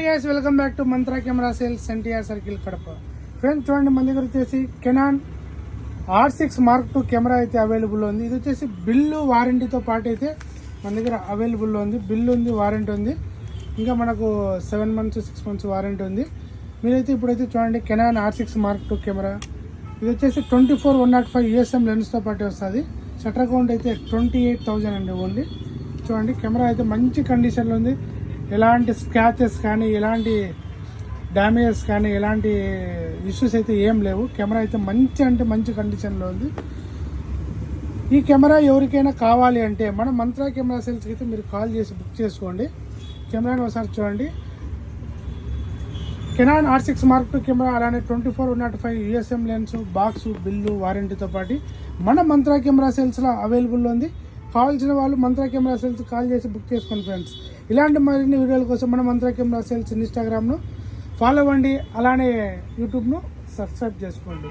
Guys welcome back to mantra camera sales NTR circle Kadapa. Friends చూడండి, మన దగ్గర వచ్చేసి Canon R6 Mark II camera అయితే అవైలబుల్ ఉంది. ఇది వచ్చేసి బిల్లు వారంటీతో పాటు అయితే మన దగ్గర అవైలబుల్ ఉంది. బిల్లు ఉంది, వారంటీ ఉంది, ఇంకా మనకు 7 months 6 months వారంటీ ఉంది. మీరైతే ఇప్పుడైతే చూడండి Canon R6 Mark II camera. ఇది వచ్చేసి 24-105 USM లెన్స్తో పాటు వస్తుంది. షట్టర్ కౌంట్ అయితే 28,000 అండి ఓన్లీ. చూడండి కెమెరా అయితే మంచి కండిషన్లో ఉంది. ఎలాంటి స్క్రాచెస్ కానీ, ఎలాంటి డ్యామేజెస్ కానీ, ఎలాంటి ఇష్యూస్ అయితే ఏం లేవు. కెమెరా అయితే మంచి కండిషన్లో ఉంది. ఈ కెమెరా ఎవరికైనా కావాలి అంటే మన మంత్రా కెమెరా సేల్స్కి అయితే మీరు కాల్ చేసి బుక్ చేసుకోండి. కెమెరాని ఒకసారి చూడండి. Canon R6 Mark II camera, అలానే 24-105 USM లెన్స్, బాక్స్, బిల్లు, వారంటీతో పాటు మన మంత్రా కెమెరా సేల్స్లో అవైలబుల్ ఉంది. కావాల్సిన వాళ్ళు మంత్రా కెమెరా సేల్స్ కాల్ చేసి బుక్ చేసుకోండి ఫ్రెండ్స్. ఇలాంటి మరిన్ని వీడియోల కోసం మన మంత్రా కెమెరా సేల్స్ ఇన్స్టాగ్రామ్ను ఫాలో అవ్వండి, అలానే యూట్యూబ్ను సబ్స్క్రైబ్ చేసుకోండి.